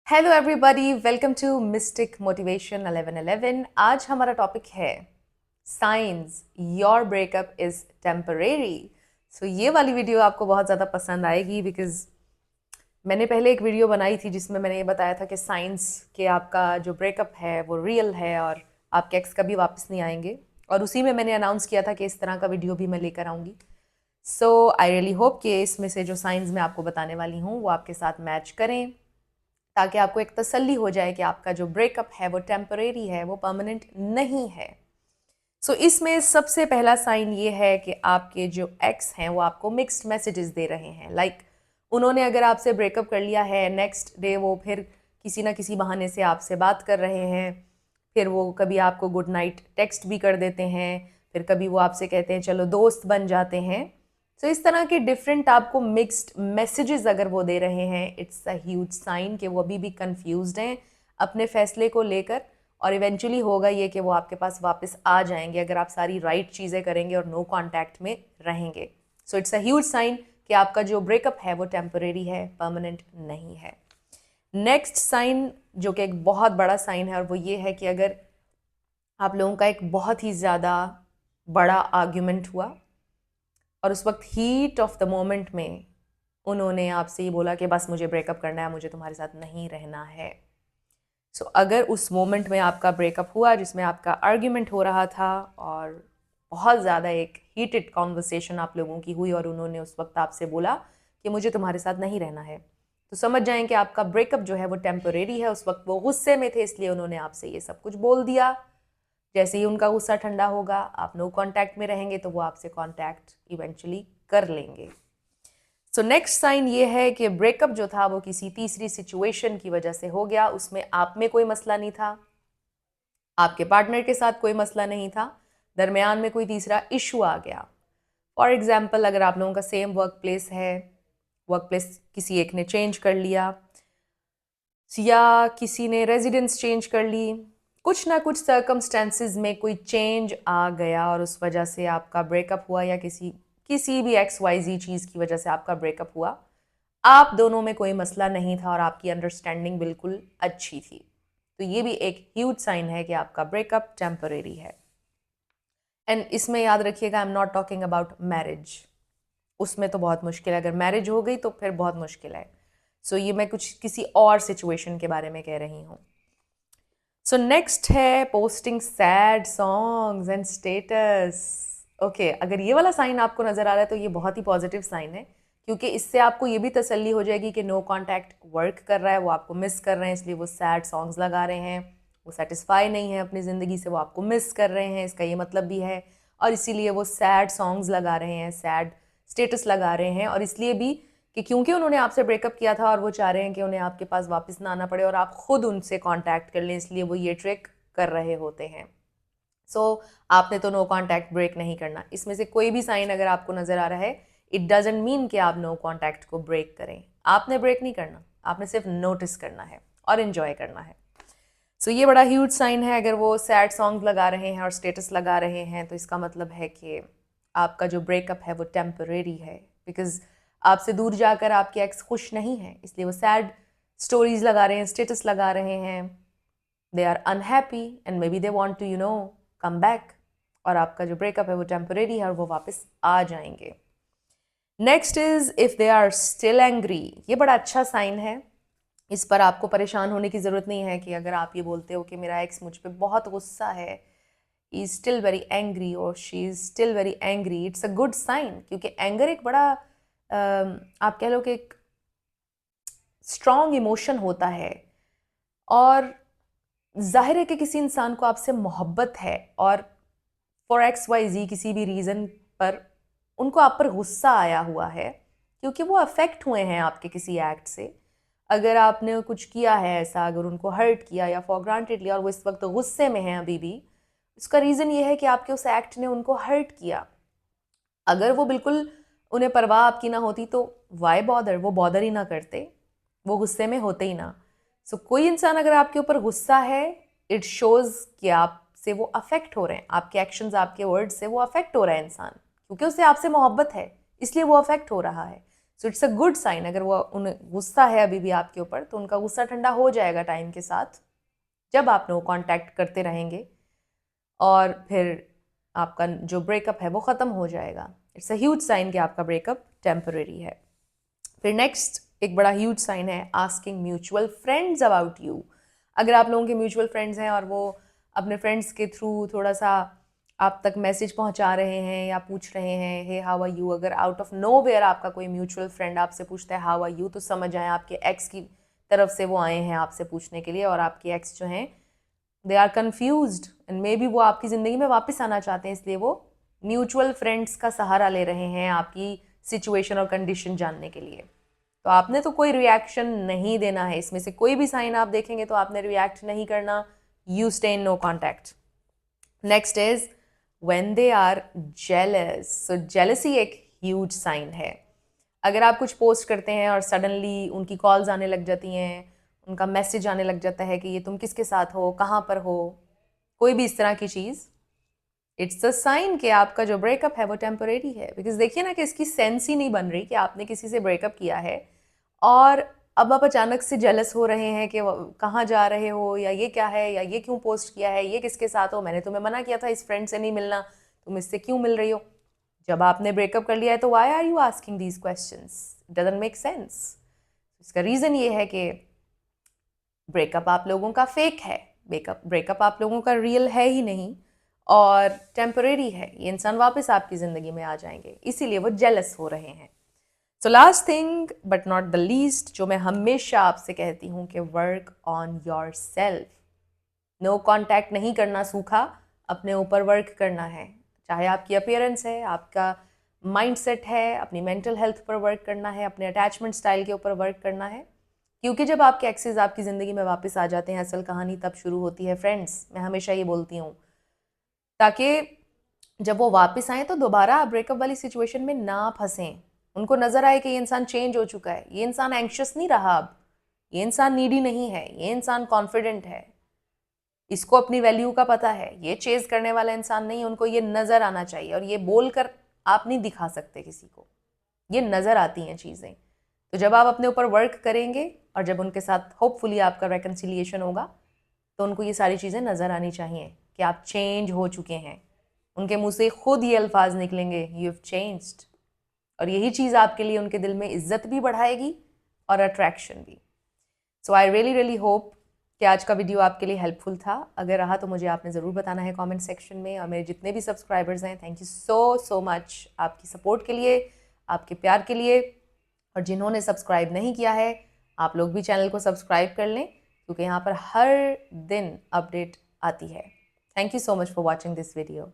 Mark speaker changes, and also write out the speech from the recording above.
Speaker 1: Hello everybody, welcome to mystic motivation 1111। आज हमारा topic है science your breakup is temporary. So ये वाली वीडियो आपको बहुत ज़्यादा पसंद आएगी बिकॉज मैंने पहले एक वीडियो बनाई थी जिसमें मैंने ये बताया था कि साइंस के आपका जो ब्रेकअप है वो रियल है और आपके एक्स कभी वापस नहीं आएंगे, और उसी में मैंने अनाउंस किया था कि इस तरह का वीडियो भी मैं लेकर आऊँगी। सो आई रियली होप कि इसमें से जो साइंस मैं आपको बताने वाली हूँ वो आपके साथ मैच करें, ताकि आपको एक तसल्ली हो जाए कि आपका जो ब्रेकअप है वो टेम्परेरी है, वो परमानेंट नहीं है। इसमें सबसे पहला साइन ये है कि आपके जो एक्स हैं वो आपको मिक्स्ड मैसेजेस दे रहे हैं। उन्होंने अगर आपसे ब्रेकअप कर लिया है, नेक्स्ट डे वो फिर किसी ना किसी बहाने से आपसे बात कर रहे हैं, फिर वो कभी आपको गुड नाइट टेक्स्ट भी कर देते हैं, फिर कभी वो आपसे कहते हैं चलो दोस्त बन जाते हैं। इस तरह के डिफरेंट आपको मिक्स्ड मैसेजेस अगर वो दे रहे हैं, इट्स अ ह्यूज साइन कि वो अभी भी कंफ्यूज्ड हैं अपने फैसले को लेकर, और इवेंचुअली होगा ये कि वो आपके पास वापस आ जाएंगे अगर आप सारी राइट चीज़ें करेंगे और नो कांटेक्ट में रहेंगे। इट्स अ ह्यूज साइन कि आपका जो ब्रेकअप है वो टेम्परेरी है, परमानेंट नहीं है। नेक्स्ट साइन जो कि एक बहुत बड़ा साइन है, और वो ये है कि अगर आप लोगों का एक बहुत ही ज़्यादा बड़ा आर्ग्यूमेंट हुआ और उस वक्त हीट ऑफ द मोमेंट में उन्होंने आपसे ये बोला कि बस मुझे ब्रेकअप करना है, मुझे तुम्हारे साथ नहीं रहना है। अगर उस मोमेंट में आपका ब्रेकअप हुआ जिसमें आपका आर्ग्यूमेंट हो रहा था और बहुत ज़्यादा एक हीटेड कॉन्वर्सेशन आप लोगों की हुई और उन्होंने उस वक्त आपसे बोला कि मुझे तुम्हारे साथ नहीं रहना है, तो समझ जाएं कि आपका ब्रेकअप जो है वो टेम्परेरी है। उस वक्त वो गुस्से में थे, इसलिए उन्होंने आपसे ये सब कुछ बोल दिया। जैसे ही उनका गुस्सा ठंडा होगा, आप नो कांटेक्ट में रहेंगे, तो वो आपसे कांटेक्ट इवेंचुअली कर लेंगे। नेक्स्ट साइन ये है कि ब्रेकअप जो था वो किसी तीसरी सिचुएशन की वजह से हो गया। उसमें आप में कोई मसला नहीं था, आपके पार्टनर के साथ कोई मसला नहीं था, दरमियान में कोई तीसरा इशू आ गया। फॉर एग्जाम्पल, अगर आप लोगों का सेम वर्क प्लेस है, वर्क प्लेस किसी एक ने चेंज कर लिया या किसी ने रेजिडेंस चेंज कर ली, कुछ ना कुछ सर्कमस्टेंसेस में कोई चेंज आ गया और उस वजह से आपका ब्रेकअप हुआ, या किसी भी XYZ चीज़ की वजह से आपका ब्रेकअप हुआ। आप दोनों में कोई मसला नहीं था और आपकी अंडरस्टैंडिंग बिल्कुल अच्छी थी, तो ये भी एक ह्यूज साइन है कि आपका ब्रेकअप टेम्परेरी है। एंड इसमें याद रखिएगा, I am not talking about marriage, उसमें तो बहुत मुश्किल है। अगर मैरिज हो गई तो फिर बहुत मुश्किल है। ये मैं कुछ किसी और सिचुएशन के बारे में कह रही हूँ। नेक्स्ट है posting sad songs and status. Okay, अगर ये वाला साइन आपको नज़र आ रहा है तो ये बहुत ही पॉजिटिव साइन है, क्योंकि इससे आपको ये भी तसल्ली हो जाएगी कि नो कांटेक्ट वर्क कर रहा है, वो आपको मिस कर रहे हैं, इसलिए वो सैड सॉन्ग्स लगा रहे हैं। वो सेटिस्फाई नहीं है अपनी ज़िंदगी से, वो आपको मिस कर रहे हैं, इसका ये मतलब भी है। और इसीलिए वो सैड सॉन्ग्स लगा रहे हैं, सैड स्टेटस लगा रहे हैं, और इसलिए भी कि क्योंकि उन्होंने आपसे ब्रेकअप किया था और वो चाह रहे हैं कि उन्हें आपके पास वापस ना आना पड़े और आप खुद उनसे कांटेक्ट कर लें, इसलिए वो ये ट्रिक कर रहे होते हैं। आपने तो नो कांटेक्ट ब्रेक नहीं करना। इसमें से कोई भी साइन अगर आपको नज़र आ रहा है, इट डजंट मीन कि आप नो कांटेक्ट को ब्रेक करें। आपने ब्रेक नहीं करना, आपने सिर्फ नोटिस करना है और इन्जॉय करना है। ये बड़ा ह्यूज साइन है। अगर वो सैड सॉन्ग लगा रहे हैं और स्टेटस लगा रहे हैं, तो इसका मतलब है कि आपका जो ब्रेकअप है वो टेम्परेरी है, बिकॉज आपसे दूर जाकर आपके एक्स खुश नहीं है, इसलिए वो सैड स्टोरीज लगा रहे हैं, स्टेटस लगा रहे हैं। They are unhappy and maybe they want to come back, और आपका जो ब्रेकअप है वो टेम्परेरी है और वो वापस आ जाएंगे। Next is if they are still angry. ये बड़ा अच्छा साइन है, इस पर आपको परेशान होने की ज़रूरत नहीं है कि अगर आप ये बोलते हो कि मेरा एक्स मुझ पर बहुत गुस्सा है, he is still very angry और she is still very angry, it's a good sign, क्योंकि एंगर एक बड़ा आप कह लो कि एक स्ट्रॉन्ग इमोशन होता है, और जाहिर है कि किसी इंसान को आपसे मोहब्बत है और फॉर XYZ किसी भी रीज़न पर उनको आप पर गुस्सा आया हुआ है, क्योंकि वो अफेक्ट हुए हैं आपके किसी एक्ट से। अगर आपने कुछ किया है ऐसा, अगर उनको हर्ट किया या फॉर ग्रांटेड लिया और वो इस वक्त गुस्से में हैं अभी भी, इसका रीज़न ये है कि आपके उस एक्ट ने उनको हर्ट किया। अगर वो बिल्कुल उन्हें परवाह आपकी ना होती तो वाई बॉदर, वो बॉदर ही ना करते, वो गुस्से में होते ही ना। कोई इंसान अगर आपके ऊपर गुस्सा है, इट शोज़ कि आपसे वो अफेक्ट हो रहे हैं, आपके एक्शंस, आपके वर्ड्स से वो अफेक्ट हो रहा है इंसान, क्योंकि उसे आपसे मोहब्बत है, इसलिए वो अफेक्ट हो रहा है। So it's a good sign. अगर वो उन्हें गुस्सा है अभी भी आपके ऊपर, तो उनका गुस्सा ठंडा हो जाएगा टाइम के साथ, जब आप लोग कॉन्टैक्ट करते रहेंगे, और फिर आपका जो ब्रेकअप है वो ख़त्म हो जाएगा। इट्स अ ह्यूज साइन कि आपका ब्रेकअप टेम्पररी है। फिर नेक्स्ट एक बड़ा ह्यूज साइन है asking mutual friends about you. अगर आप लोगों के म्यूचुअल फ्रेंड्स हैं और वो अपने फ्रेंड्स के थ्रू थोड़ा सा आप तक मैसेज पहुंचा रहे हैं या पूछ रहे हैं हे हाउ आर यू, अगर आउट ऑफ नो वेयर आपका कोई म्यूचुअल फ्रेंड आपसे पूछता है हाउ आर यू, तो समझ जाएं आपके एक्स की तरफ से वो आए हैं आपसे पूछने के लिए, और आपके एक्स जो हैं they are confused and maybe वो आपकी ज़िंदगी में वापस आना चाहते हैं, इसलिए वो म्यूचुअल फ्रेंड्स का सहारा ले रहे हैं आपकी सिचुएशन और कंडीशन जानने के लिए। तो आपने तो कोई रिएक्शन नहीं देना है, इसमें से कोई भी साइन आप देखेंगे तो आपने रिएक्ट नहीं करना। You stay in no contact. Next is when they are jealous. So jealousy एक ह्यूज साइन है। अगर आप कुछ पोस्ट करते हैं और सडनली उनकी कॉल्स आने लग जाती हैं, उनका मैसेज आने लग जाता है कि ये तुम किसके साथ हो, कहाँ पर हो, कोई भी इस तरह की चीज़, इट्स अ साइन कि आपका जो ब्रेकअप है वो टेम्परेरी है। बिकॉज देखिए ना कि इसकी सेंस ही नहीं बन रही कि आपने किसी से ब्रेकअप किया है और अब आप अचानक से जेलस हो रहे हैं कि कहाँ जा रहे हो, या ये क्या है, या ये क्यों पोस्ट किया है, ये किसके साथ हो, मैंने तुम्हें मना किया था इस फ्रेंड से नहीं मिलना, तुम इससे क्यों मिल रही हो। जब आपने ब्रेकअप कर लिया है तो why are you asking these questions, it doesn't make sense. इसका रीज़न ये है कि ब्रेकअप आप लोगों का फेक है, ब्रेकअप आप लोगों का रियल है ही नहीं और टेम्परेरी है। ये इंसान वापस आपकी ज़िंदगी में आ जाएंगे, इसीलिए वो जेलस हो रहे हैं। So last thing but not the least, जो मैं हमेशा आपसे कहती हूँ कि work on yourself. No contact नहीं करना सूखा, अपने ऊपर वर्क करना है। चाहे आपकी अपीयरेंस है, आपका माइंडसेट है, अपनी मेंटल हेल्थ पर वर्क करना है, अपने अटैचमेंट स्टाइल के ऊपर वर्क करना है। क्योंकि जब आपके एक्सेस आपकी ज़िंदगी में वापस आ जाते हैं, असल कहानी तब शुरू होती है फ्रेंड्स। मैं हमेशा ये बोलती हूँ, ताकि जब वो वापस आए तो दोबारा ब्रेकअप वाली सिचुएशन में ना फंसें। उनको नज़र आए कि ये इंसान चेंज हो चुका है, ये इंसान एंक्शस नहीं रहा अब, ये इंसान नीडी नहीं है, ये इंसान कॉन्फिडेंट है, इसको अपनी वैल्यू का पता है, ये चेज करने वाला इंसान नहीं। उनको ये नज़र आना चाहिए, और ये बोलकर आप नहीं दिखा सकते किसी को, ये नज़र आती हैं चीज़ें। तो जब आप अपने ऊपर वर्क करेंगे और जब उनके साथ होपफुली आपका रेकन्सिलिएशन होगा, तो उनको ये सारी चीज़ें नज़र आनी चाहिए कि आप चेंज हो चुके हैं। उनके मुंह से खुद ये अल्फाज निकलेंगे, यू हैव चेंज्ड, और यही चीज़ आपके लिए उनके दिल में इज्जत भी बढ़ाएगी और अट्रैक्शन भी। सो आई रियली होप कि आज का वीडियो आपके लिए हेल्पफुल था। अगर रहा तो मुझे आपने ज़रूर बताना है कमेंट सेक्शन में। और मेरे जितने भी सब्सक्राइबर्स हैं, थैंक यू सो मच आपकी सपोर्ट के लिए, आपके प्यार के लिए। और जिन्होंने सब्सक्राइब नहीं किया है, आप लोग भी चैनल को सब्सक्राइब कर लें, क्योंकि यहाँ पर हर दिन अपडेट आती है। Thank you so much for watching this video.